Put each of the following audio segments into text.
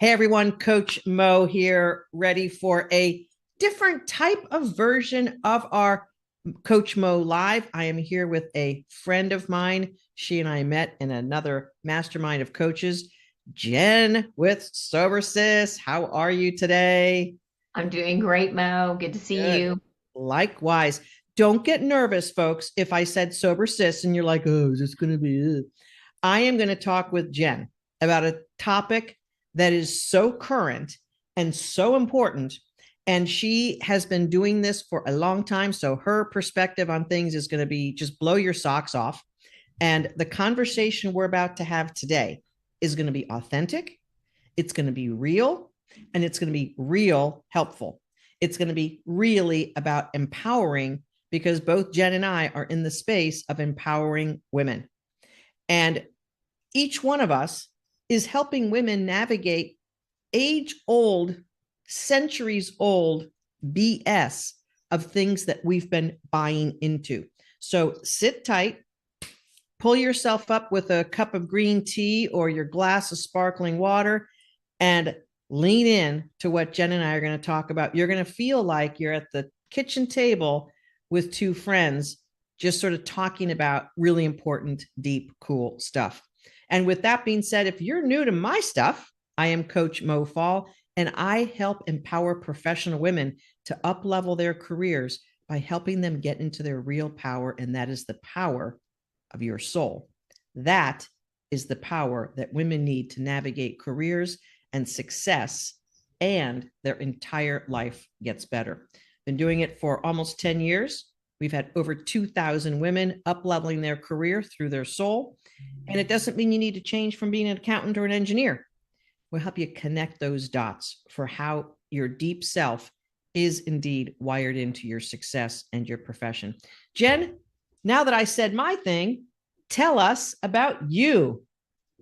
Hey everyone, Coach Mo here, ready for a different type of version of our Coach Mo Live. I am here with a friend of mine. She and I met in another mastermind of coaches, Jenn with Sober Sis. How are you today? I'm doing great, Mo. Good to see Good. you. Likewise. Don't get nervous, folks, if I said Sober Sis and you're like, oh, is this going to be it? I am going to talk with Jenn about a topic that is so current and so important. And she has been doing this for a long time. So her perspective on things is going to be just blow your socks off. And the conversation we're about to have today is going to be authentic, it's going to be real, and it's going to be real helpful. It's going to be really about empowering because both Jenn and I are in the space of empowering women. And each one of us is helping women navigate age old, centuries old BS of things that we've been buying into. So sit tight, pull yourself up with a cup of green tea or your glass of sparkling water, and lean in to what Jenn and I are going to talk about. You're going to feel like you're at the kitchen table with two friends, just sort of talking about really important, deep, cool stuff. And with that being said, if you're new to my stuff, I am Coach Mo Fall, and I help empower professional women to up level their careers by helping them get into their real power. And that is the power of your soul. That is the power that women need to navigate careers and success, and their entire life gets better. Been doing it for almost 10 years. We've had over 2,000 women up leveling their career through their soul. And it doesn't mean you need to change from being an accountant or an engineer. We'll help you connect those dots for how your deep self is indeed wired into your success and your profession. Jenn, now that I said my thing, tell us about you.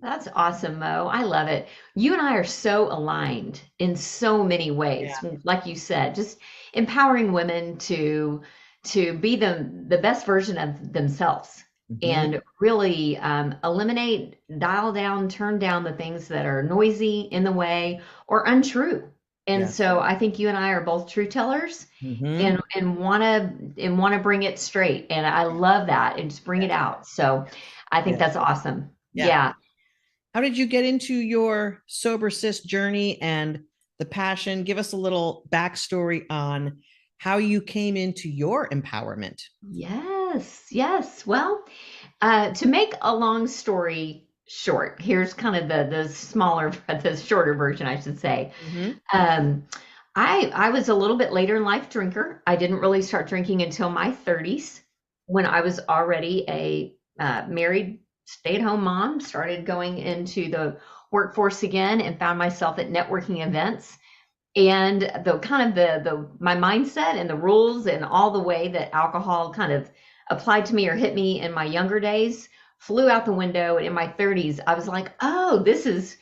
That's awesome, Mo. I love it. You and I are so aligned in so many Yeah. ways. Like you said, just empowering women to be the best version of themselves Mm-hmm. and really eliminate, dial down, turn down the things that are noisy in the way or untrue. And Yes. so I think you and I are both true tellers Mm-hmm. and wanna bring it straight. And I love that and just bring Yeah. it out. So I think Yeah. that's awesome. Yeah. Yeah. How did you get into your sober cis journey and the passion? Give us a little backstory on how you came into your empowerment. Yes. Yes. Well, to make a long story short, here's kind of the smaller, the shorter version, I should say. Mm-hmm. Um, I was a little bit later in life drinker. I didn't really start drinking until my 30s when I was already a married stay-at-home mom, started going into the workforce again and found myself at networking events. And the kind of the my mindset and the rules and all the way that alcohol kind of applied to me or hit me in my younger days flew out the window. And in my 30s, I was like, oh, this is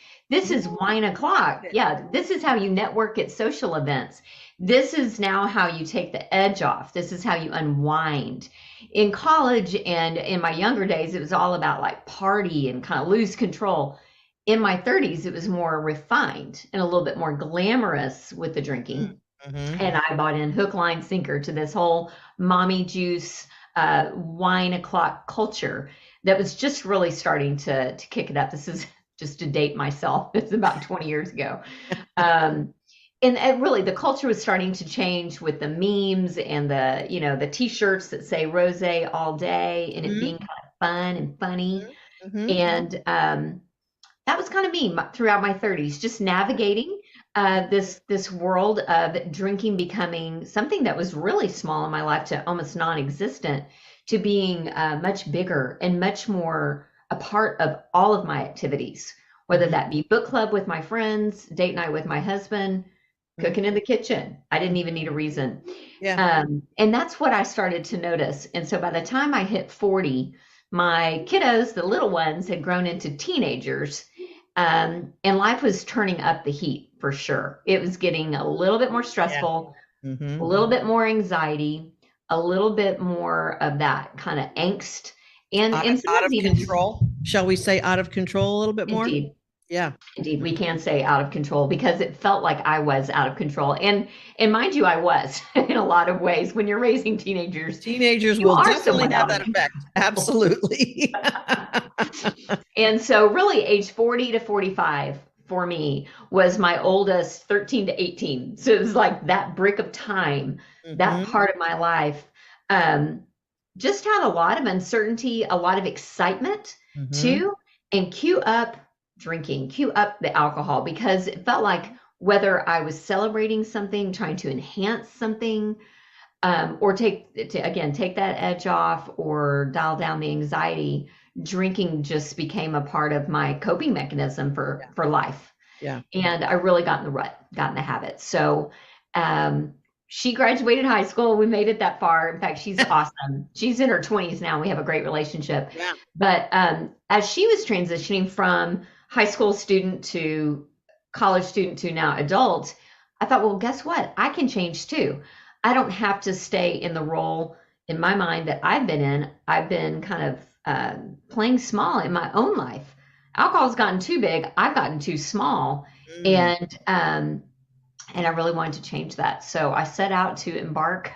wine o'clock. Yeah, this is how you network at social events. This is now how you take the edge off. This is how you unwind. In college and in my younger days, it was all about like party and kind of lose control. In my 30s, it was more refined and a little bit more glamorous with the drinking. Mm-hmm. And I bought in hook, line, sinker to this whole mommy juice, wine o'clock culture that was just really starting to kick it up. This is just to date myself. It's about 20 years ago. Um, and really the culture was starting to change with the memes and the t-shirts that say rose all day and it Mm-hmm. being kind of fun and funny. Mm-hmm. And that was kind of me throughout my 30s, just navigating this world of drinking becoming something that was really small in my life to almost non-existent to being much bigger and much more a part of all of my activities, whether Mm-hmm. that be book club with my friends, date night with my husband, cooking in the kitchen. I didn't even need a reason. Yeah. And that's what I started to notice. And so by the time I hit 40, my kiddos, the little ones, had grown into teenagers. And life was turning up the heat for sure. It was getting a little bit more Yeah. stressful, a Mm-hmm. little bit more anxiety, a little bit more of that kind of angst, and Out sometimes of even just control. Shall we say out of control a little bit more? indeed, Yeah. Indeed, we can say out of control because it felt like I was out of control. And mind you, I was in a lot of ways. When you're raising teenagers, Teenagers you will are definitely somewhat have out of that effect. control. Absolutely. And so really age 40 to 45 for me was my oldest 13 to 18. So it was like that brick of time, that Hmm. part of my life. Um, just had a lot of uncertainty, a lot of excitement Hmm. too, and cue up drinking, cue up the alcohol because it felt like whether I was celebrating something, trying to enhance something, or take that edge off or dial down the anxiety. Drinking just became a part of my coping mechanism for life, Yeah. and I really got in the rut, got in the habit. So, um, she graduated high school. We made it that far. In fact, she's awesome. She's in her 20s now. We have a great relationship. Yeah. But as she was transitioning from high school student to college student to now adult, I thought, well, guess what? I can change too. I don't have to stay in the role in my mind that I've been in. I've been kind of playing small in my own life. Alcohol's gotten too big. I've gotten too small, Mm. and I really wanted to change that. So I set out to embark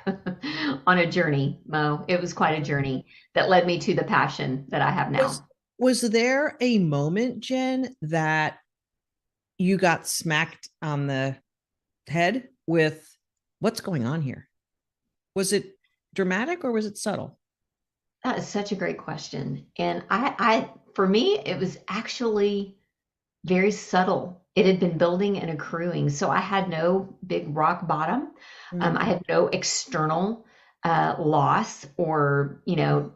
on a journey, Mo. It was quite a journey that led me to the passion that I have Was now. was there a moment, Jen, that you got smacked on the head with what's going on here? Was it dramatic or was it subtle? That is such a great question. And for me, it was actually very subtle. It had been building and accruing. So I had no big rock bottom. I Mm. had no external loss or,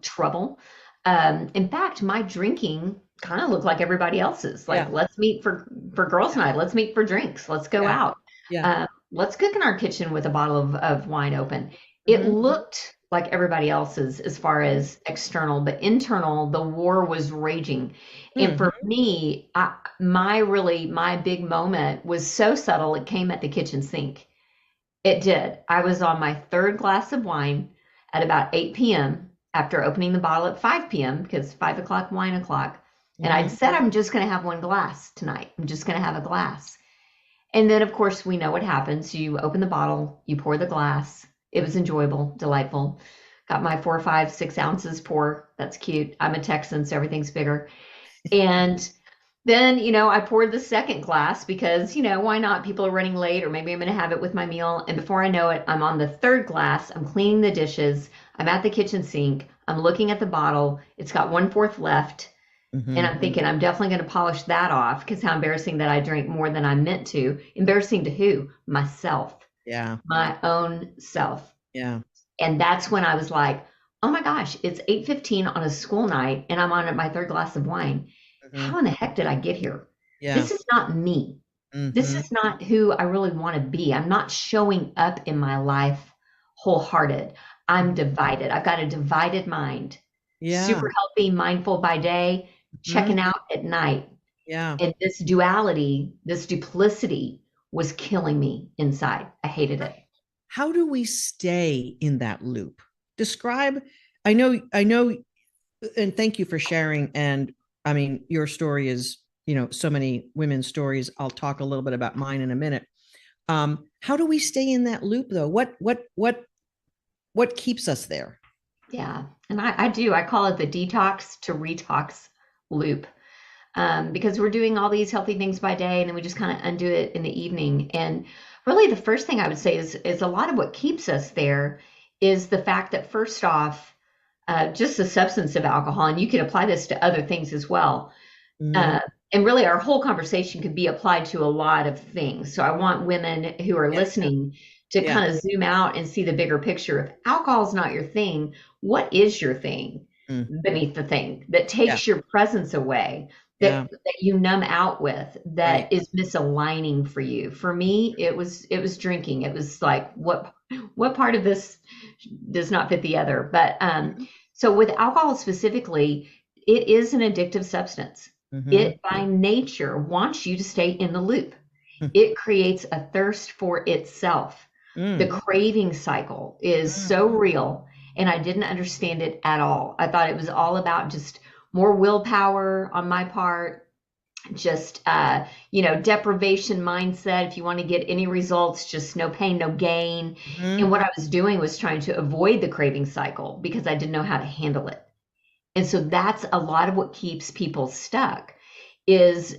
trouble. In fact, my drinking kind of looked like everybody else's. Like, Yeah. let's meet for girls' night. Let's meet for drinks. Let's go Yeah. out. Yeah. Let's cook in our kitchen with a bottle of wine open. It Hmm. looked like everybody else's as far as external, but internal, the war was raging. And for Hmm. me, my big moment was so subtle, it came at the kitchen sink. It did. I was on my third glass of wine at about 8 p.m. after opening the bottle at 5 p.m. because 5 o'clock, wine o'clock. And I'd Hmm. said, I'm just going to have one glass tonight. I'm just going to have a glass. And then, of course, we know what happens. You open the bottle, you pour the glass. It was enjoyable, delightful. Got my 4, 5, 6 ounces pour. That's cute. I'm a Texan, so everything's bigger. And then, I poured the second glass because, why not? People are running late, or maybe I'm going to have it with my meal. And before I know it, I'm on the third glass. I'm cleaning the dishes. I'm at the kitchen sink. I'm looking at the bottle. It's got 1/4 left. And Hmm. I'm thinking, I'm definitely going to polish that off because how embarrassing that I drank more than I meant to. Embarrassing to who? Myself, Yeah. my own self. Yeah. And that's when I was like, oh my gosh, it's 8:15 on a school night and I'm on my third glass of wine. Hmm. How in the heck did I get here? Yeah. This is not me. This Hmm. is not who I really want to be. I'm not showing up in my life wholehearted. I'm divided. I've got a divided mind, Yeah. super healthy, mindful by day, Hmm. checking out at night. Yeah. And this duality, this duplicity was killing me inside. I hated it. How do we stay in that loop? Describe, I know, and thank you for sharing. And I mean, your story is, so many women's stories. I'll talk a little bit about mine in a minute. How do we stay in that loop though? What keeps us there? Yeah. And I do. I call it the detox to retox loop, because we're doing all these healthy things by day and then we just kind of undo it in the evening. And really, the first thing I would say is a lot of what keeps us there is the fact that, first off, just the substance of alcohol, and you can apply this to other things as well. Mm-hmm. Uh, and really, our whole conversation could be applied to a lot of things. So I want women who are Yeah. listening to Yeah. kind of zoom out and see the bigger picture. If alcohol is not your thing, what is your thing Mm. beneath the thing that Yeah. takes your presence away, Yeah. that you numb out with, Right. that is misaligning for you? For me, it was drinking. It was like, what part of this does not fit the other? But so with alcohol specifically, it is an addictive substance. Mm-hmm. It by nature wants you to stay in the loop. It creates a thirst for itself. The Mm. craving cycle is Mm. so real, and I didn't understand it at all. I thought it was all about just more willpower on my part, just deprivation mindset. If you want to get any results, just no pain no gain. And Mhm. what I was doing was trying to avoid the craving cycle because I didn't know how to handle it. And so that's a lot of what keeps people stuck, is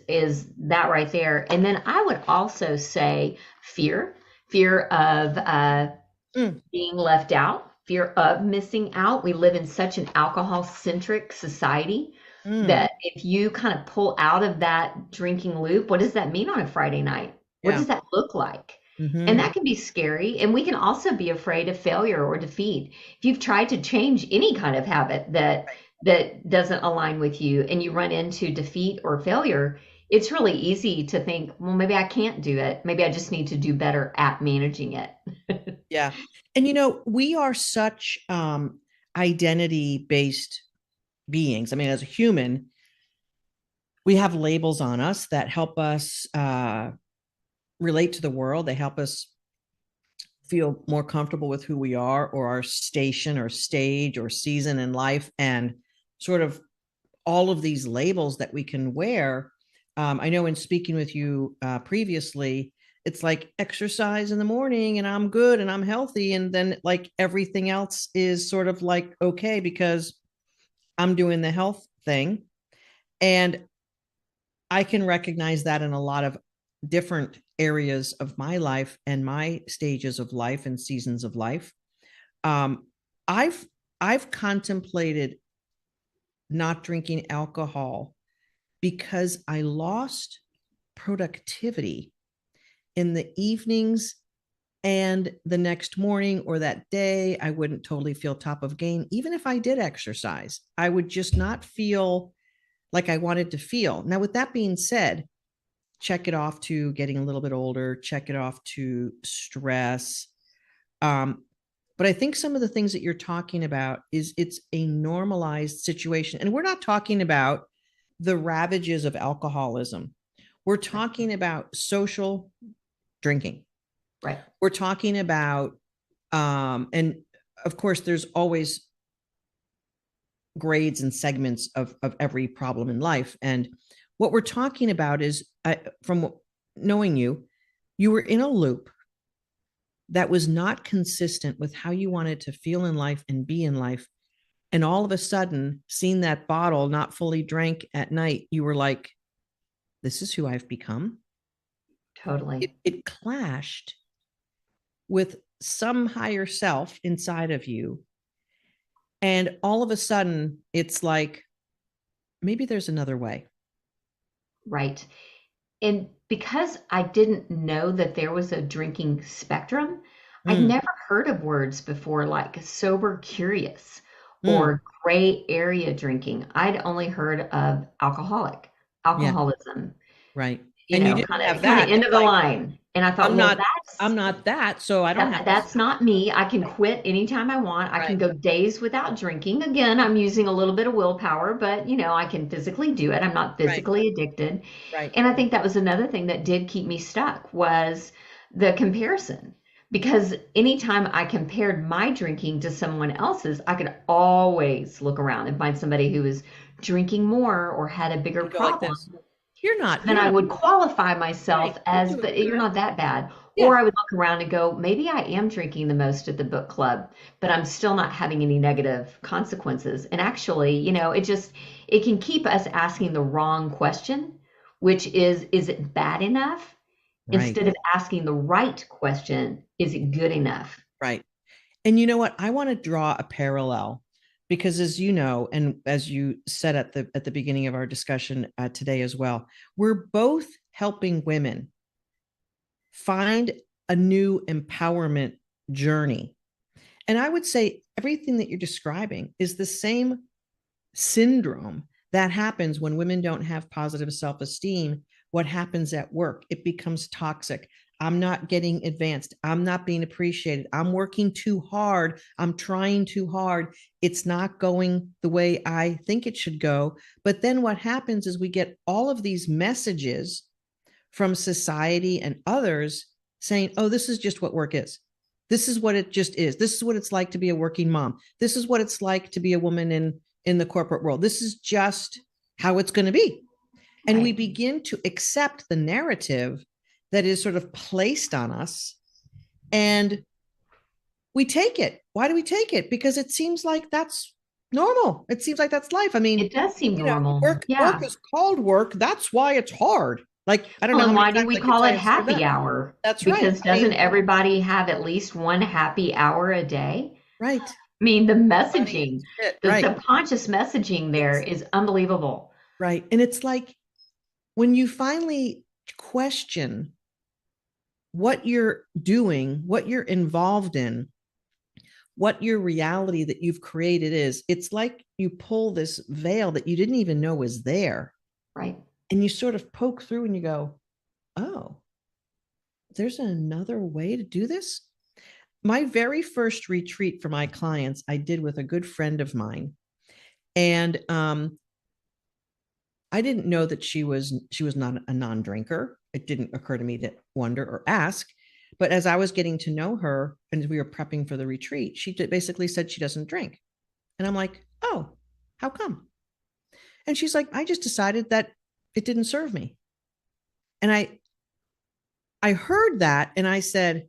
that right there. And then I would also say fear of Mm, being left out, fear of missing out. We live in such an alcohol centric society mm. that if you kind of pull out of that drinking loop, what does that mean on a Friday night? What Yeah. does that look like? And Hmm. that can be scary. And we can also be afraid of failure or defeat. If you've tried to change any kind of habit that doesn't align with you and you run into defeat or failure, it's really easy to think, well, maybe I can't do it. Maybe I just need to do better at managing it. Yeah. And we are such identity based beings. I mean, as a human, we have labels on us that help us relate to the world. They help us feel more comfortable with who we are or our station or stage or season in life. And sort of all of these labels that we can wear. I know in speaking with you previously, it's like exercise in the morning and I'm good and I'm healthy. And then like everything else is sort of like, okay, because I'm doing the health thing. And I can recognize that in a lot of different areas of my life and my stages of life and seasons of life. Um, I've I've contemplated not drinking alcohol because I lost productivity in the evenings and the next morning or that day. I wouldn't totally feel top of game. Even if I did exercise, I would just not feel like I wanted to feel. Now, with that being said, check it off to getting a little bit older, check it off to stress. Um, but I think some of the things that you're talking about is it's a normalized situation. And we're not talking about the ravages of alcoholism. We're talking about social drinking. Right. We're talking about, and of course, there's always grades and segments of every problem in life. And what we're talking about is, from knowing you, you were in a loop that was not consistent with how you wanted to feel in life and be in life. And all of a sudden, seeing that bottle not fully drank at night, you were like, this is who I've become. Totally. It clashed with some higher self inside of you. And all of a sudden, it's like, maybe there's another way. Right. And because I didn't know that there was a drinking spectrum, I'd Mm, never heard of words before like sober curious mm, or gray area drinking. I'd only heard of yeah, alcoholism, right. And you didn't have kind of that. end It's of the like, line. And I thought, I'm well, not, I'm not that, so I don't have to that's stop. not me. I can quit anytime I want. I can Right, go days without drinking. Again, I'm using a little bit of willpower, but I can physically do it. I'm not right, physically addicted. right. And I think that was another thing that did keep me stuck was the comparison. Because anytime I compared my drinking to someone else's, I could always look around and find somebody who was drinking more or had a bigger And go like problem. this. You're not, Then you're I not would qualify right. myself You're as doing the you're good. not that bad. Yeah, Or I would look around and go, maybe I am drinking the most at the book club, but I'm still not having any negative consequences. And actually, it can keep us asking the wrong question, which is it bad enough? right, Instead of asking the right question, is it good enough? right. And you know what? I want to draw a parallel because, as you know, and as you said at the beginning of our discussion today as well, we're both helping women find a new empowerment journey. And I would say everything that you're describing is the same syndrome that happens when women don't have positive self esteem. What happens at work? It becomes toxic. I'm not getting advanced. I'm not being appreciated. I'm working too hard. I'm trying too hard. It's not going the way I think it should go. But then what happens is we get all of these messages from society and others saying, oh, this is just what work is. This is what it just is. This is what it's like to be a working mom. This is what it's like to be a woman in the corporate world. This is just how it's going to be. And we Right. begin to accept the narrative that is sort of placed on us. And we take it. Why do we take it? Because it seems like that's normal. It seems like that's life. I mean, It does seem normal. work Yeah. is called work. That's why it's hard. Like, I don't Well, know how and many why do times we I could call tell it you through happy that. hour? That's right. Because I doesn't mean, everybody have at least one happy hour a day? right. I mean, the Funny as messaging, shit. the Right. subconscious messaging there It's is unbelievable. right. And it's like when you finally question what you're doing, what you're involved in, what your reality that you've created is, it's like you pull this veil that you didn't even know was there. Right. And you sort of poke through and you go, oh, there's another way to do this. My very first retreat for my clients, I did with a good friend of mine. And I didn't know that she was not a non-drinker. It didn't occur to me to wonder or ask. But as I was getting to know her and we were prepping for the retreat, she basically said she doesn't drink. And I'm like, oh, how come? And she's like, I just decided that it didn't serve me. And I heard that and I said,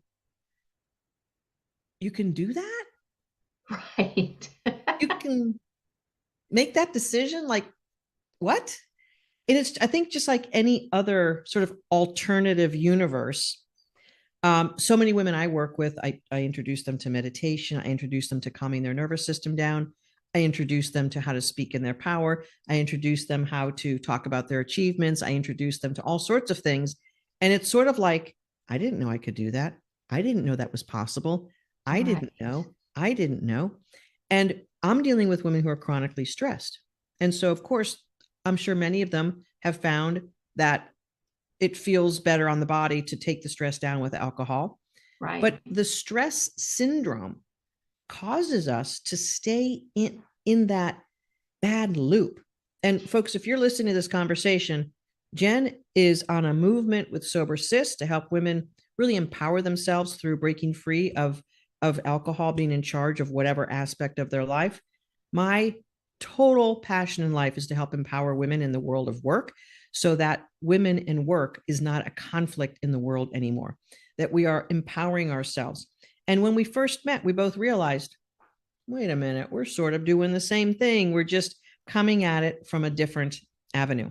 you can do that? Right. You can make that decision? Like, what? And it's, I think, just like any other sort of alternative universe. So many women I work with, I introduce them to meditation. I introduce them to calming their nervous system down. I introduce them to how to speak in their power. I introduce them how to talk about their achievements. I introduce them to all sorts of things. And it's sort of like, I didn't know I could do that. I didn't know that was possible. I Right. didn't know. I didn't know. And I'm dealing with women who are chronically stressed. And so, of course, I'm sure many of them have found that it feels better on the body to take the stress down with alcohol. Right. But the stress syndrome causes us to stay in that bad loop. And folks, if you're listening to this conversation, Jenn is on a movement with Sober Sis to help women really empower themselves through breaking free of alcohol being in charge of whatever aspect of their life. My total passion in life is to help empower women in the world of work so that women in work is not a conflict in the world anymore, that we are empowering ourselves. And when we first met, we both realized, wait a minute, we're sort of doing the same thing. We're just coming at it from a different avenue.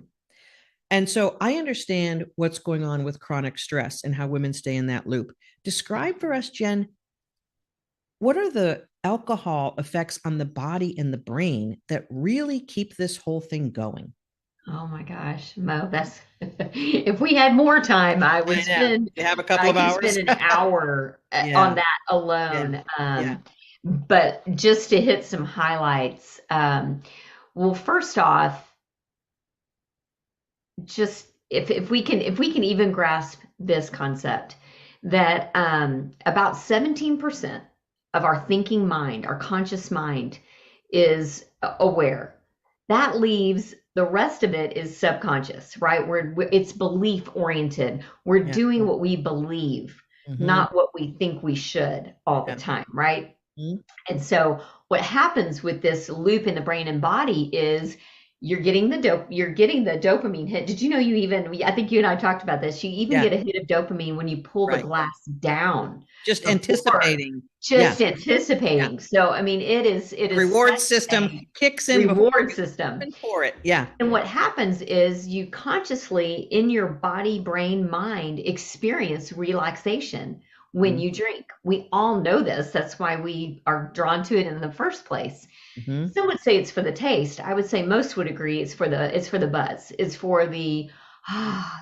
And so I understand what's going on with chronic stress and how women stay in that loop. Describe for us, Jenn, what are the alcohol effects on the body and the brain that really keep this whole thing going? Oh my gosh, Mo, that's if we had more time, I know. You have a couple I of could spend hours. an hour on Yeah. that Yeah. alone. Yeah. But just to hit some highlights, well, first off, just if we can even grasp this concept that about 17% of our thinking mind, our conscious mind, is aware. That leaves the rest of it is subconscious, right? It's belief oriented. We're Yeah. doing what we believe, Mm-hmm. not what we think we should all the Yeah. time, right? Mm-hmm. And so what happens with this loop in the brain and body is you're getting the dopamine hit. Did you know I think you and I talked about this. You even Yeah. get a hit of dopamine when you pull the Right. glass down Just before anticipating. Yeah. just Yeah. anticipating. So I mean it The is reward such system a kicks in before reward you system. even pour it. Yeah. And what happens is you consciously, in your body, brain, mind, experience relaxation when you drink. We all know this. That's why we are drawn to it in the first place. Mm-hmm. Some would say it's for the taste. I would say most would agree it's for the buzz. It's for the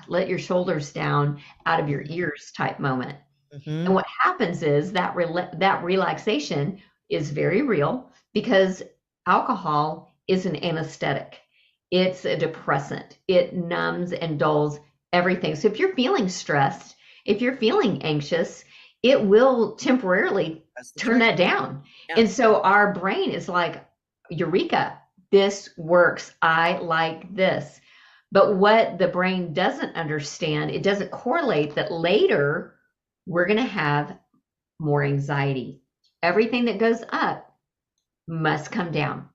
let your shoulders down out of your ears type moment. And Mm-hmm. what happens is that relaxation is very real because alcohol is an anesthetic. It's a depressant. It numbs and dulls everything. So if you're feeling stressed, if you're feeling anxious, it will temporarily That's turn right. that down. Yeah. And so our brain is like, Eureka, this works. I like this. But what the brain doesn't understand, it doesn't correlate that later we're going to have more anxiety. Everything that goes up must come down.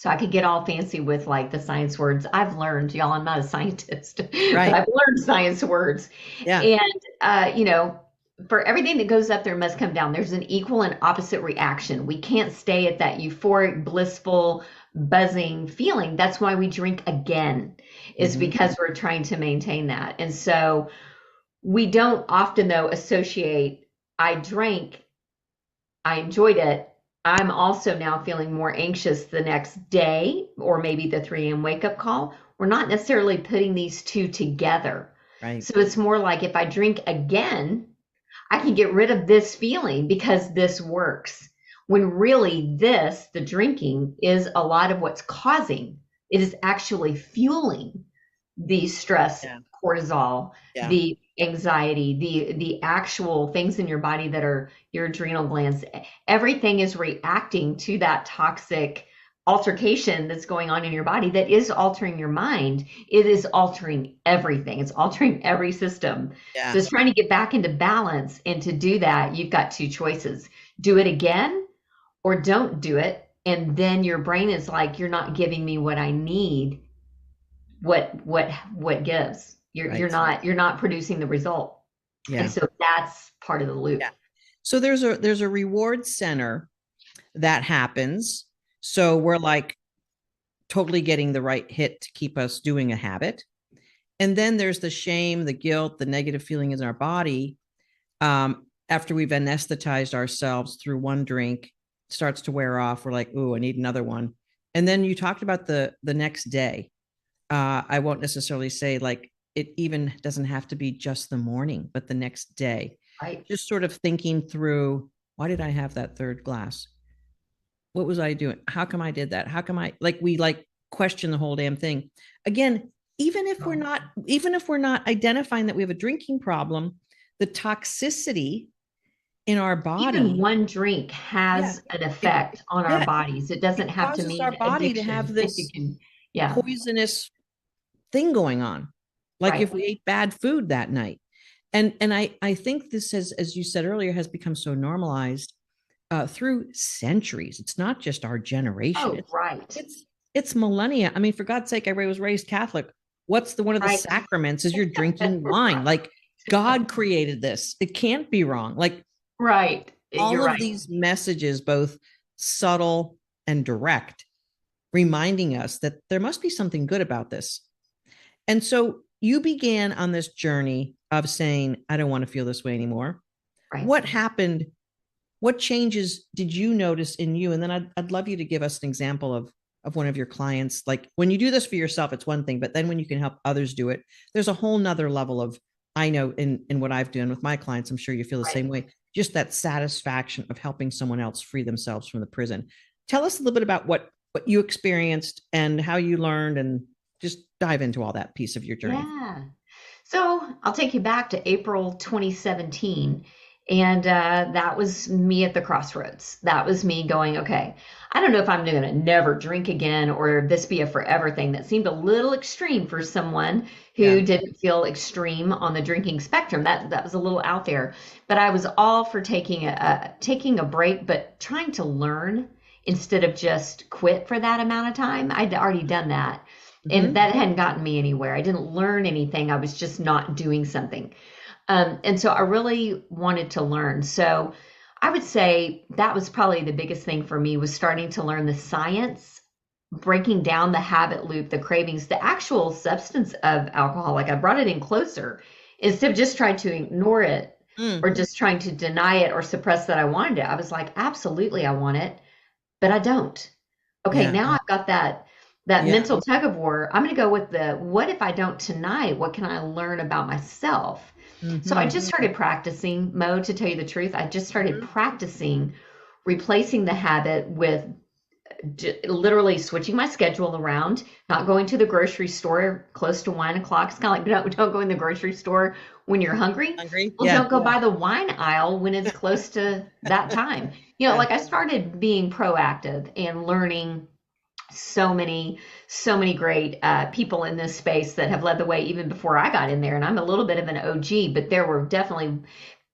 So I could get all fancy with like the science words. I've learned, y'all, I'm not a scientist, but Right. I've learned science words. Yeah. And, for everything that goes up there must come down. There's an equal and opposite reaction. We can't stay at that euphoric, blissful, buzzing feeling. That's why we drink again, is Hmm. because we're trying to maintain that. And so we don't often, though, associate I drank, I enjoyed it. I'm also now feeling more anxious the next day, or maybe the 3 a.m. wake up call. We're not necessarily putting these two together. Right. So it's more like if I drink again, I can get rid of this feeling because this works. When really this, the drinking, is a lot of what's causing. It is actually fueling the stress, Yeah. cortisol, Yeah. the anxiety, the actual things in your body that are your adrenal glands. Everything is reacting to that toxic altercation that's going on in your body that is altering your mind. It is altering everything. It's altering every system. So Yeah. it's trying to get back into balance. And to do that, you've got two choices. Do it again or don't do it. And then your brain is like, you're not giving me what I need. What gives? Right. You're not producing the result. And Yeah. so that's part of the Yeah. loop. So there's a reward center that happens. So we're like totally getting the right hit to keep us doing a habit. And then there's the shame, the guilt, the negative feeling in our body. After we've anesthetized ourselves through one drink, starts to wear off. We're like, ooh, I need another one. And then you talked about the next day. I won't necessarily say like it even doesn't have to be just the morning, but the next day. Right. Just sort of thinking through, why did I have that third glass? What was I doing? How come I did that? How come I like we like question the whole damn thing? Again, even if we're not identifying that we have a drinking problem, the toxicity in our Even body, one drink yeah, has an it effect on our yeah, bodies. It it doesn't have to causes our mean body to have addiction. You this can, yeah, poisonous thing going on. Like right. if we ate bad food that night. And I think this has, as you said earlier, has become so normalized through centuries. It's not just our generation. Oh, right, It's millennia. I mean, for God's sake, I was raised Catholic. What's the one of the right, sacraments is you're drinking wine. Like God created this. It can't be wrong. Like right. all You're of right. these messages, both subtle and direct, reminding us that there must be something good about this. And so you began on this journey of saying, I don't want to feel this way anymore. Right. What happened? What changes did you notice in you? And then I'd love you to give us an example of one of your clients. Like when you do this for yourself, it's one thing, but then when you can help others do it, there's a whole nother level of, I know in what I've done with my clients, I'm sure you feel the Right. same way. Just that satisfaction of helping someone else free themselves from the prison. Tell us a little bit about what you experienced and how you learned, and just dive into all that piece of your journey. Yeah. So I'll take you back to April 2017. And that was me at the crossroads. That was me going, okay, I don't know if I'm going to never drink again or this be a forever thing. That seemed a little extreme for someone who Yeah. didn't feel extreme on the drinking spectrum. That was a little out there. But I was all for taking a break, but trying to learn instead of just quit for that amount of time. I'd already done that. And Mm-hmm. that hadn't gotten me anywhere. I didn't learn anything. I was just not doing something. And so I really wanted to learn. So I would say that was probably the biggest thing for me, was starting to learn the science, breaking down the habit loop, the cravings, the actual substance of alcohol. Like I brought it in closer instead of just trying to ignore it Mm. or just trying to deny it or suppress that I wanted it. I was like, absolutely, I want it, but I don't. Okay, Yeah. now I've got that Yeah. mental tug of war. I'm going to go with the what if I don't tonight? What can I learn about myself? So I Mm-hmm. just started practicing, Mo, to tell you the truth. I just started Mm-hmm. practicing replacing the habit with literally switching my schedule around, not going to the grocery store close to 1 o'clock. It's kind of like don't go in the grocery store when you're hungry. Hungry? Well, Yeah. don't go by the wine aisle when it's close to that time. Yeah. Like I started being proactive and learning so many great people in this space that have led the way even before I got in there. And I'm a little bit of an OG, but there were definitely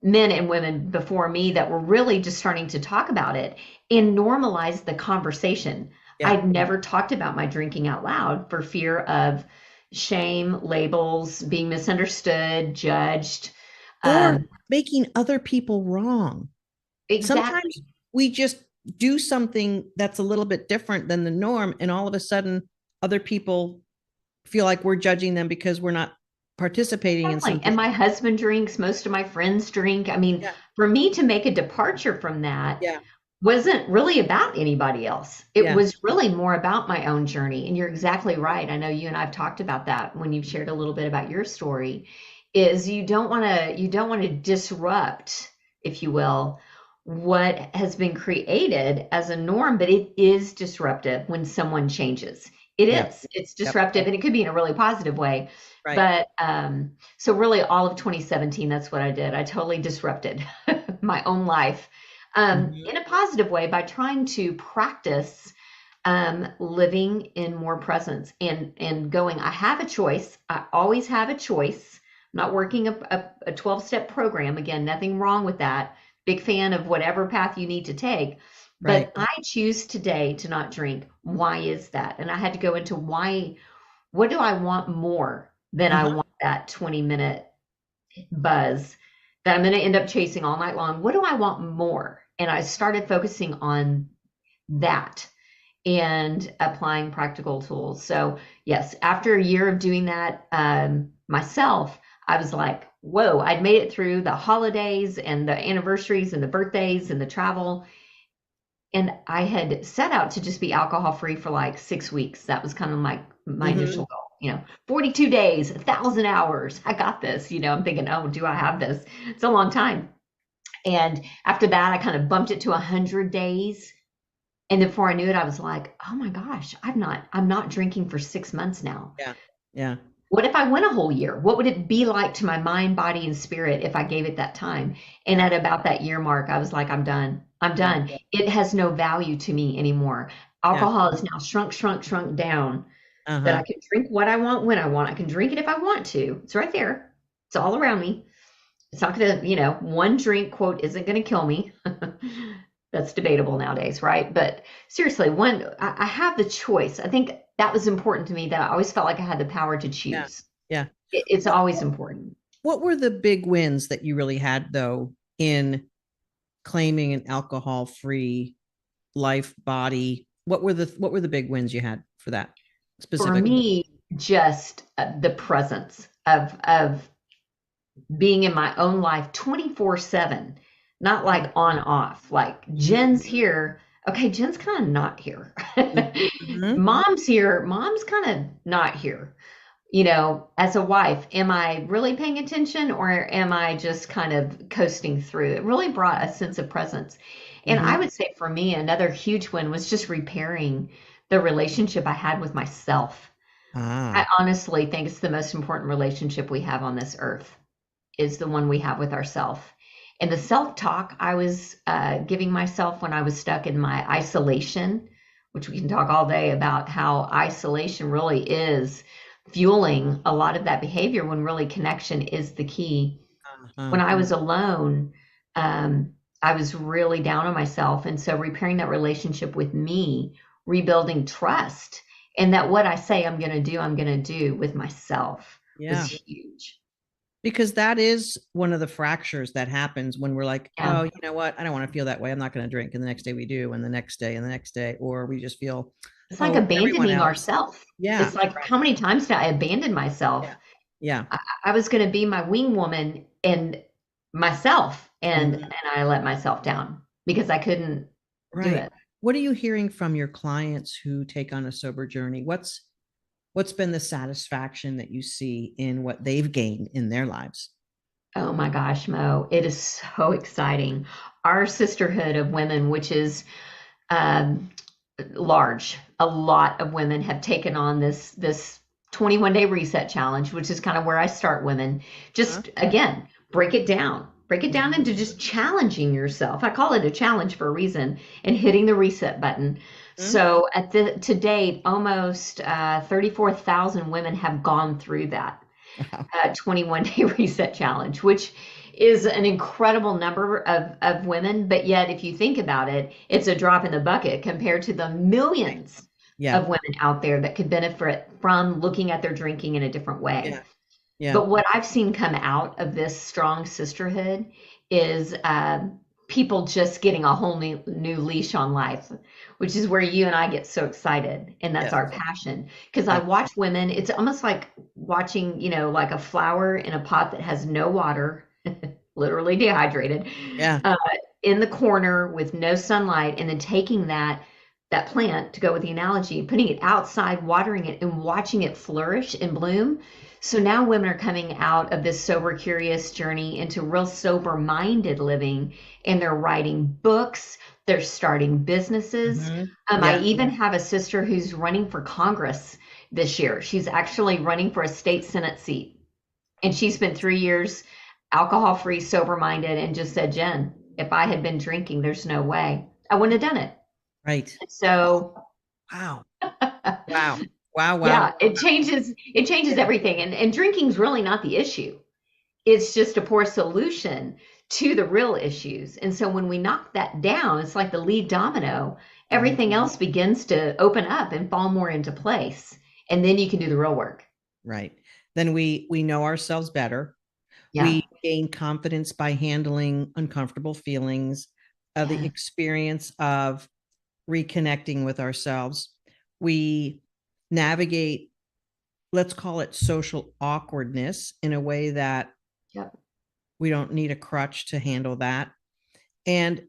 men and women before me that were really just starting to talk about it and normalize the conversation. Yeah. I'd never talked about my drinking out loud for fear of shame, labels, being misunderstood, judged. Or Um, making other people wrong. Sometimes exactly. we just do something that's a little bit different than the norm, and all of a sudden, other people feel like we're judging them because we're not participating in Exactly. And something. my husband drinks, most of my friends drink. I mean, Yeah. for me to make a departure from that Yeah. wasn't really about anybody else. It Yeah. was really more about my own journey. And you're exactly right. I know you and I've talked about that when you've shared a little bit about your story, is you don't want to disrupt, if you will, what has been created as a norm, but it is disruptive when someone changes. It Yeah. is. It's Yep. disruptive and it could be in a really positive way. Right. But so really all of 2017, that's what I did. I totally disrupted my own life Mhm. in a positive way by trying to practice living in more presence and going. I have a choice. I always have a choice. I'm not working a 12-step program. Again, nothing wrong with that. Big fan of whatever path you need to take. Right. But I choose today to not drink. Why is that? And I had to go into why. What do I want more than I Uh-huh. want that 20-minute buzz that I'm going to end up chasing all night long? What do I want more? And I started focusing on that and applying practical tools. So, yes, after a year of doing that myself, I was like, whoa, I'd made it through the holidays and the anniversaries and the birthdays and the travel. And I had set out to just be alcohol free for like 6 weeks. That was kind of my Hmm. initial goal. 42 days, 1,000 hours. I got this. I'm thinking, oh, do I have this? It's a long time. And after that, I kind of bumped it to 100 days. And then before I knew it, I was like, oh my gosh, I'm not drinking for 6 months now. Yeah. Yeah. What if I went a whole year? What would it be like to my mind, body, and spirit if I gave it that time? And Yeah. at about that year mark, I was like, I'm done. I'm Yeah. done. It has no value to me anymore. Yeah. Alcohol is now shrunk down that I Uh-huh. can drink what I want when I want. I can drink it if I want to. It's right there. It's all around me. It's not going to, one drink, quote, isn't going to kill me. That's debatable nowadays, right? But seriously, I have the choice. I think that was important to me, that I always felt like I had the power to Yeah. choose. Yeah. It's What, always what important. what were the big wins that you really had though in claiming an alcohol-free life body? What were the big wins you had for that For specifically? me, just the presence of being in my own life 24/7, not like on off. Like Mhm. Jen's here. Okay, Jen's kind of not here. Mhm. Mom's here. Mom's kind of not here. As a wife, am I really paying attention or am I just kind of coasting through? It really brought a sense of presence. And I Mhm. would say for me, another huge one was just repairing the relationship I had with myself. I Ah. honestly think it's the most important relationship we have on this earth, is the one we have with ourselves. And the self talk I was giving myself when I was stuck in my isolation, which we can talk all day about how isolation really is fueling a lot of that behavior when really connection is the key. Uh-huh. When I was alone, um, I was really down on myself. And so repairing that relationship with me, rebuilding trust, and that what I say I'm going to do with myself was Yeah. huge. Because that is one of the fractures that happens when we're like, Yeah. oh, you know what? I don't want to feel that way. I'm not going to drink. And the next day we do, and the next day, and the next day, or we just feel, It's like oh, everyone abandoning else. ourself. Yeah. It's like, Right. how many times did I abandon myself? Yeah. Yeah. I was going to be my wing woman and myself, and Mhm. I let myself down because I couldn't do Right. it. What are you hearing from your clients who take on a sober journey? What's been the satisfaction that you see in what they've gained in their lives? Oh my gosh, Mo, it is so exciting. Our sisterhood of women, which is um, large, a lot of women have taken on this 21-day reset challenge, which is kind of where I start women. Huh? Just again, break it down Mhm. into just challenging yourself. I call it a challenge for a reason, and hitting the reset button. Mhm. So to date, almost 34,000 women have gone through that Wow. 21-day reset challenge, which is an incredible number of women. But yet, if you think about it, it's a drop in the bucket compared to the Right. millions Yeah. of women out there that could benefit from looking at their drinking in a different way. Yeah. Yeah. But what I've seen come out of this strong sisterhood is people just getting a whole new leash on life, which is where you and I get so excited. And that's Yes. our passion. Because I Yes. watch women, it's almost like watching, like a flower in a pot that has no water, literally dehydrated, Yeah. uh, in the corner with no sunlight, and then taking that plant, to go with the analogy, putting it outside, watering it, and watching it flourish and bloom. So now women are coming out of this sober curious journey into real sober minded living, and they're writing books, they're starting businesses. I Yeah. even have a sister who's running for Congress this year. She's actually running for a state Senate seat. And she spent 3 years alcohol free, sober minded, and just said, Jen, if I had been drinking, there's no way I wouldn't have done it. Right. Oh, So wow. Wow. Wow. Wow. yeah, it changes everything. And drinking's really not the issue. It's just a poor solution to the real issues. And so when we knock that down, it's like the lead domino, everything Mhm. else begins to open up and fall more into place. And then you can do the real work. Right. Then we know ourselves better. Yeah. We gain confidence by handling uncomfortable feelings, the Yeah. experience of reconnecting with ourselves. We navigate, let's call it social awkwardness, in a way that Yep. we don't need a crutch to handle that. And,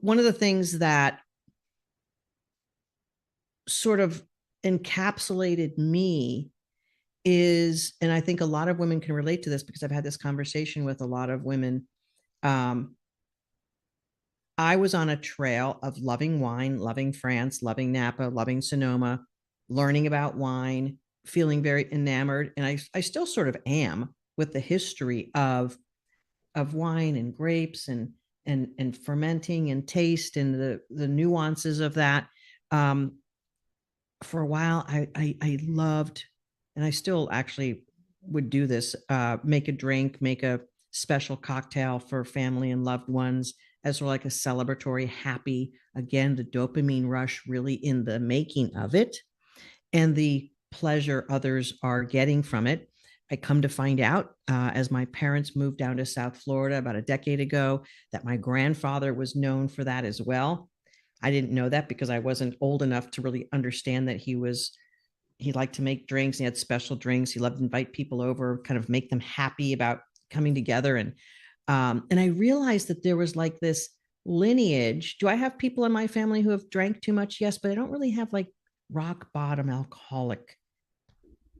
one of the things that sort of encapsulated me is, and I think a lot of women can relate to this because I've had this conversation with a lot of women. Um, I was on a trail of loving wine, loving France, loving Napa, loving Sonoma, learning about wine, feeling very enamored. And I still sort of am with the history of wine and grapes and fermenting and taste and the nuances of that. Um, for a while, I loved, and I still actually would do this, make a drink, make a special cocktail for family and loved ones as sort of like a celebratory, happy, again, the dopamine rush really in the making of it and the pleasure others are getting from it. I come to find out, as my parents moved down to South Florida about a decade ago, that my grandfather was known for that as well. I didn't know that because I wasn't old enough to really understand that he liked to make drinks. He had special drinks. He loved to invite people over, kind of make them happy about coming together. And I realized that there was like this lineage. Do I have people in my family who have drank too much? Yes, but I don't really have like rock bottom alcoholic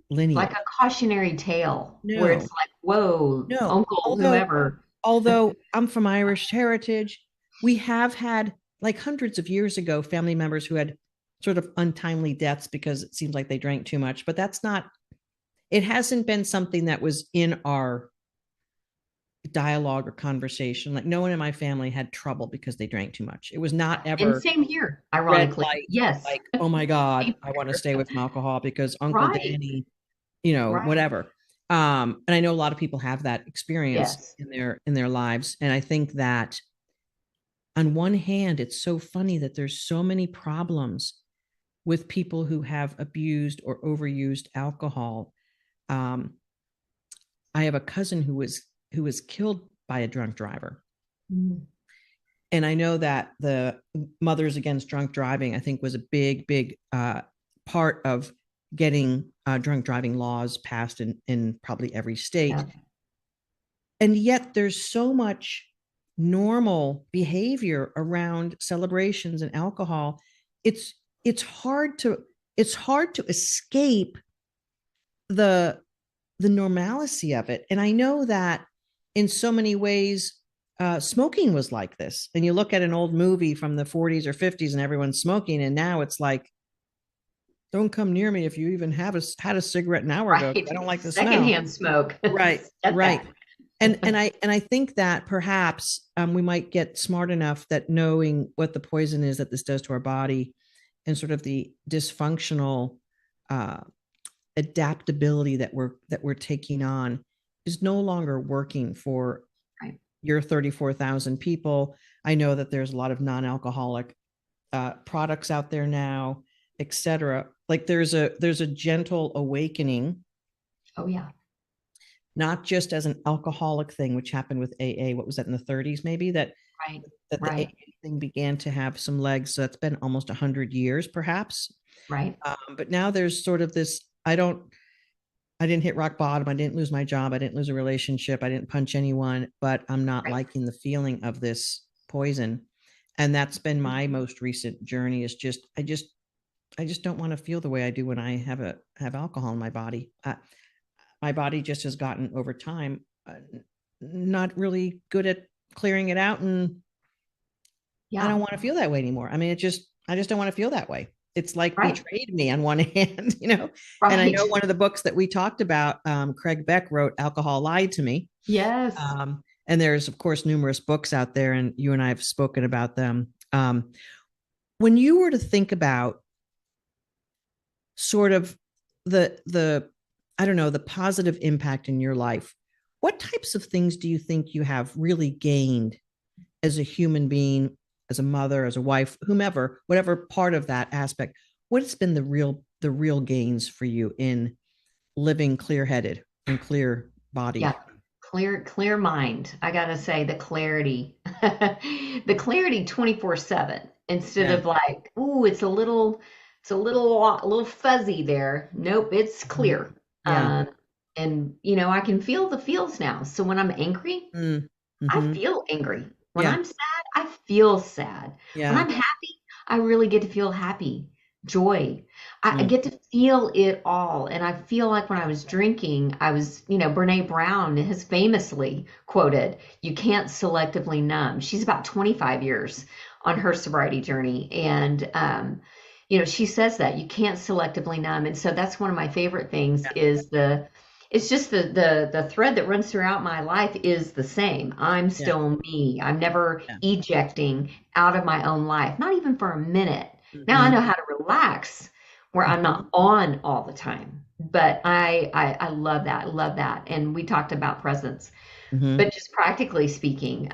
Like lineage. a cautionary tale where it's No, like, whoa, no. uncle, Although whoever. although I'm from Irish heritage, we have had, like, hundreds of years ago, family members who had sort of untimely deaths because it seems like they drank too much. But that's not, it hasn't been something that was in our dialogue or conversation. Like, no one in my family had trouble because they drank too much. It was not And ever same here, red ironically. light, Yes. like, oh my God, Same I want to here. stay with alcohol because Uncle Right. Danny, Right. whatever. And I know a lot of people have that experience Yes. in their lives. And I think that on one hand, it's so funny that there's so many problems with people who have abused or overused alcohol. Um, I have a cousin who was killed by a drunk driver. Mm. And I know that the Mothers Against Drunk Driving, I think, was a big, big part of getting drunk driving laws passed in probably every state. Yeah. And yet there's so much normal behavior around celebrations and alcohol. It's it's hard to it's hard to escape the the normalcy of it. And I know that in so many ways, smoking was like this. And you look at an old movie from the 40s or 50s and everyone's smoking, and now it's like, don't come near me if you even had a cigarette an hour ago, 'cause I Right. don't like the smell. Secondhand smoke. Right, Step right. back. And I think that perhaps, we might get smart enough that knowing what the poison is that this does to our body, and sort of the dysfunctional uh, adaptability that we're taking on, is no longer working for Right. your 34,000 people. I know that there's a lot of non-alcoholic products out there now, etc. Like there's a gentle awakening, Oh yeah. not just as an alcoholic thing, which happened with AA. What was that, in the 30s, maybe, Right. that the Right. AA thing began to have some legs. So that's been almost 100 years, perhaps. Right. But now there's sort of this. I didn't hit rock bottom. I didn't lose my job. I didn't lose a relationship. I didn't punch anyone, but I'm not Right. liking the feeling of this poison. And that's been my most recent journey, is just I just don't want to feel the way I do when I have alcohol in my body. My body just has gotten, over time, not really good at clearing it out, and I Yeah. don't want to feel that way anymore. I mean, I just don't want to feel that way. It's like Right. betrayed me on one hand, you know. And I know Right. one of the books that we talked about, Craig Beck wrote, "Alcohol Lied to Me." Yes. And there's, of course, numerous books out there, and you and I have spoken about them. When you were to think about sort of the I don't know, the positive impact in your life, what types of things do you think you have really gained as a human being, as a mother, as a wife, whomever, whatever part of that aspect? What's been the real gains for you in living clear headed and clear Yeah. bodied? Clear mind. I gotta say the clarity, the clarity 24/7 instead Yeah. of like, ooh, it's a little fuzzy there. Nope, it's Mhm. clear. Yeah. Um, and I can feel the feels now. So when I'm angry, Mm. I Hmm. feel angry. When Yeah. I'm sad, I feel sad. When Yeah. I'm happy, I really get to feel happy, joy. I Mm. get to feel it all. And I feel like when I was drinking, Brene Brown has famously quoted, "You can't selectively numb." She's about 25 years on her sobriety journey. And, she says that you can't selectively numb. And so that's one of my favorite things Yeah. is it's just the thread that runs throughout my life is the same. I'm Yeah. still me. I'm never Yeah. ejecting out of my own life, not even for a minute. Now I Hmm. know how to relax where I'm Hmm. not on all the time. But I love that. I love that. And we talked about presence. Hmm. But just practically speaking,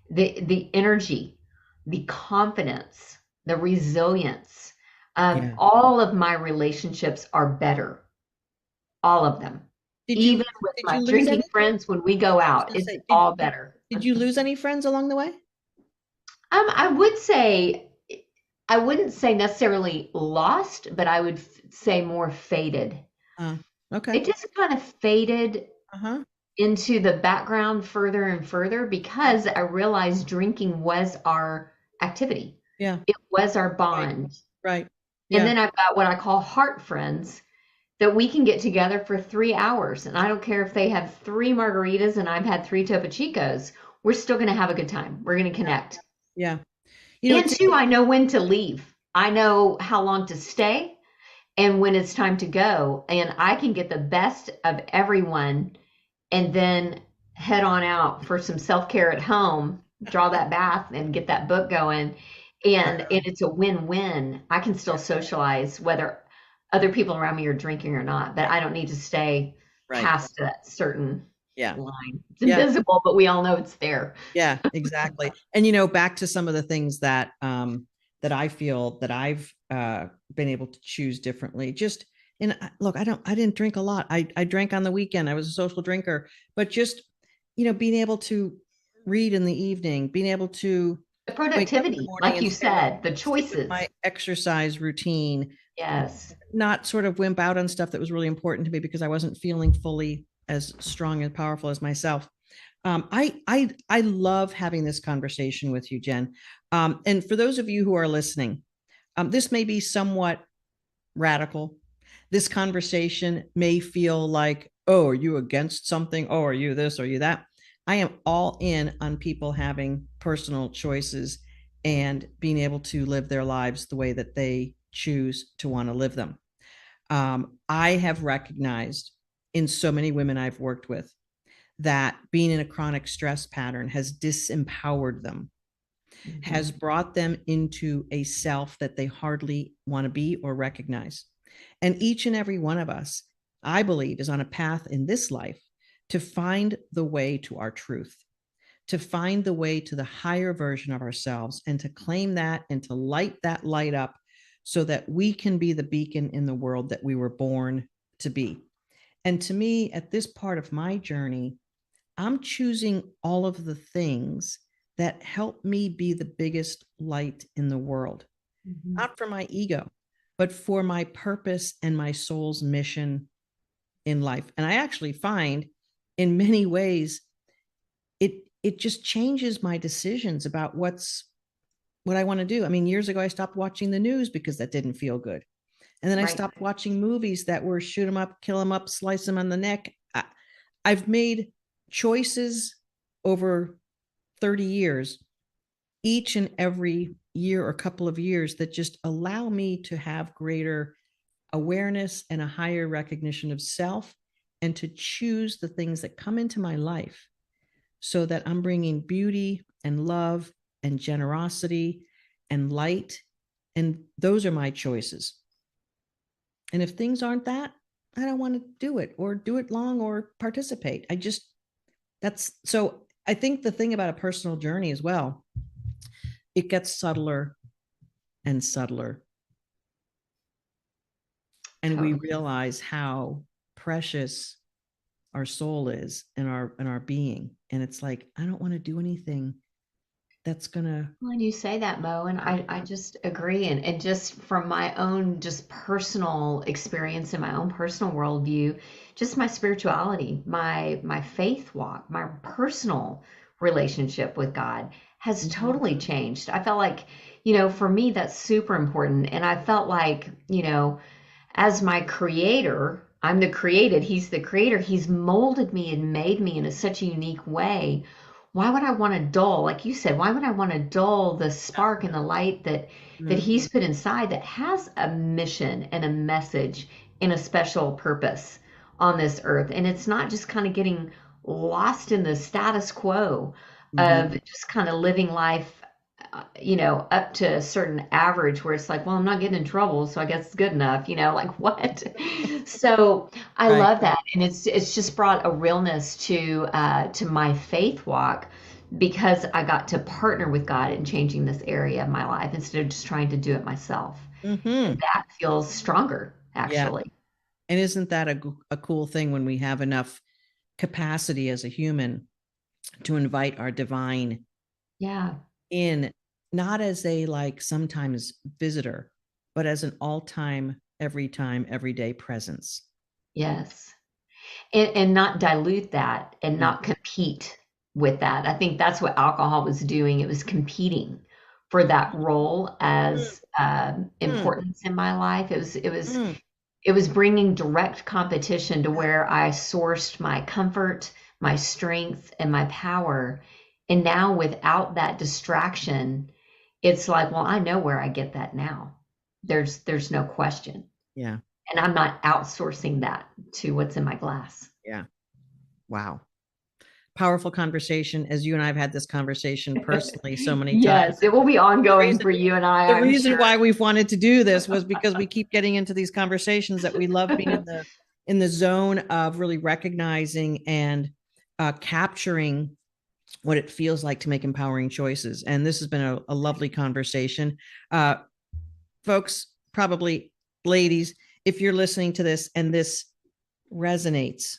the energy, the confidence, the resilience, Yeah. all of my relationships are better, all of them. Did you Even with did my you lose drinking any? friends, when we go I was out, going to it's say, all better. did you lose any friends along the way? I would say, I wouldn't say necessarily lost, but I would say more faded. Uh, okay. It just kind of faded Uh-huh. into the background further and further Yeah. because I realized drinking was our activity. Yeah. It was our Right. bond. Right. And Yeah. then I've got what I call heart friends that we can get together for 3 hours. And I don't care if they have three margaritas and I've had three Topo Chicos, we're still going to have a good time. We're going to connect. Yeah. You know, And it's two, I know when to leave. I know how long to stay and when it's time to go. And I can get the best of everyone and then head on out for some self-care at home, draw that bath and get that book going. And it's a win-win. I can still socialize whether other people around me are drinking or not, but I don't need to stay right. past that certain Yeah. line. It's Yeah. invisible, but we all know it's there. Yeah, exactly. And back to some of the things that I feel that I've been able to choose differently. Just and look, I didn't drink a lot. I drank on the weekend. I was a social drinker, but just being able to read in the evening, being able to The wake up in the productivity, morning like and you said, the stick with choices. my exercise routine, Yes. not sort of wimp out on stuff that was really important to me because I wasn't feeling fully as strong and powerful as myself. I love having this conversation with you, Jenn. And for those of you who are listening, this may be somewhat radical. This conversation may feel like, oh, are you against something? Oh, are you this? Are you that? I am all in on people having personal choices and being able to live their lives the way that they choose to want to live them. I have recognized in so many women I've worked with that being in a chronic stress pattern has disempowered them, Mm-hmm. has brought them into a self that they hardly want to be or recognize. And each and every one of us, I believe, is on a path in this life to find the way to our truth, to find the way to the higher version of ourselves and to claim that and to light that light up so that we can be the beacon in the world that we were born to be. And to me, at this part of my journey, I'm choosing all of the things that help me be the biggest light in the world, not for my ego, but for my purpose and my soul's mission in life. And I actually find in many ways, it just changes my decisions about what I want to do. I mean, years ago, I stopped watching the news because that didn't feel good. And then I stopped watching movies that were shoot them up, kill them up, slice them on the neck. I've made choices over 30 years, each and every year or couple of years, that just allow me to have greater awareness and a higher recognition of self, and to choose the things that come into my life so that I'm bringing beauty and love and generosity and light. And those are my choices. And if things aren't that, I don't want to do it or do it long or participate. So I think the thing about a personal journey as well, it gets subtler and subtler. And we realize how precious our soul is and our being. And it's like, I don't want to do anything that's gonna. When you say that, Mo, and I just agree. And just from my own just personal experience and my own personal worldview, just my spirituality, my faith walk, my personal relationship with God has totally changed. I felt like, for me, that's super important. And I felt like, as my creator, I'm the created, he's the creator. He's molded me and made me in such a unique way. Why would I want to dull, like you said, why would I want to dull the spark and the light that he's put inside, that has a mission and a message and a special purpose on this earth? And it's not just kind of getting lost in the status quo of just kind of living life, up to a certain average where it's like, well, I'm not getting in trouble, so I guess it's good enough, like what? So I love that. And it's just brought a realness to my faith walk, because I got to partner with God in changing this area of my life instead of just trying to do it myself. And that feels stronger, actually. Yeah. And isn't that a cool thing when we have enough capacity as a human to invite our divine in, not as a like sometimes visitor, but as an all-time, every time, everyday presence. Yes. And not dilute that and not compete with that. I think that's what alcohol was doing. It was competing for that role as importance in my life. It was bringing direct competition to where I sourced my comfort, my strength, and my power. And now without that distraction, it's like, well, I know where I get that now. There's no question. Yeah. And I'm not outsourcing that to what's in my glass. Yeah. Wow. Powerful conversation, as you and I have had this conversation personally so many times. Yes, it will be ongoing for you and I. The reason why we've wanted to do this was because we keep getting into these conversations that we love being in the zone of really recognizing and capturing what it feels like to make empowering choices. And this has been a lovely conversation. Folks, probably ladies, if you're listening to this and this resonates,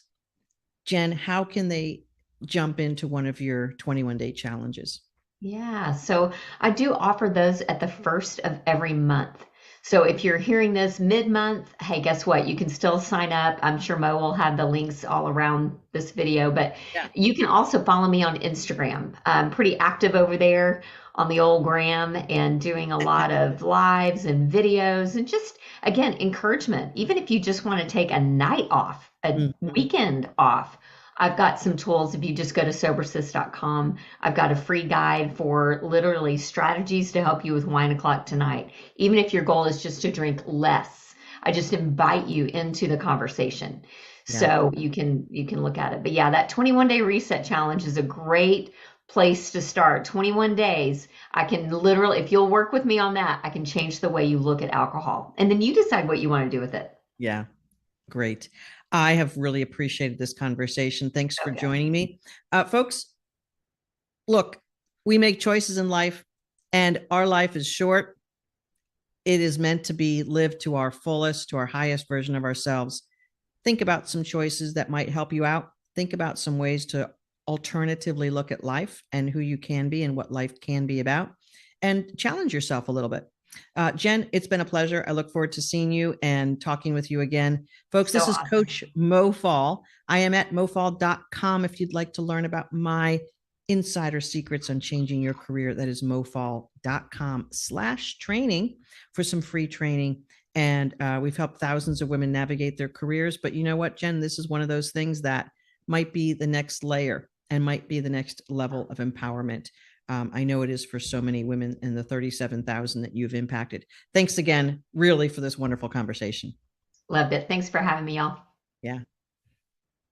Jenn, how can they jump into one of your 21-day challenges? Yeah, so I do offer those at the first of every month. So if you're hearing this mid-month, hey, guess what? You can still sign up. I'm sure Mo will have the links all around this video, but you can also follow me on Instagram. I'm pretty active over there on the old gram and doing a lot of lives and videos and just, again, encouragement. Even if you just want to take a night off, a weekend off, I've got some tools. If you just go to sobersis.com, I've got a free guide for literally strategies to help you with wine o'clock tonight. Even if your goal is just to drink less, I just invite you into the conversation. So you can look at it. But yeah, that 21-day reset challenge is a great place to start. 21 days. I can literally, if you'll work with me on that, I can change the way you look at alcohol. And then you decide what you want to do with it. Yeah. Great. I have really appreciated this conversation. Thanks for joining me. Folks, look, we make choices in life and our life is short. it is meant to be lived to our fullest, to our highest version of ourselves. Think about some choices that might help you out. Think about some ways to alternatively look at life and who you can be and what life can be about, and challenge yourself a little bit. Jenn, it's been a pleasure. I look forward to seeing you and talking with you again. Folks, So this is awesome. Coach Mo Fall. I am at mofall.com if you'd like to learn about my insider secrets on changing your career. That is mofall.com/training for some free training. And we've helped thousands of women navigate their careers. But you know what, Jenn? This is one of those things that might be the next layer and might be the next level of empowerment. I know it is for so many women in the 37,000 that you've impacted. Thanks again, really, for this wonderful conversation. Loved it. Thanks for having me, y'all. Yeah.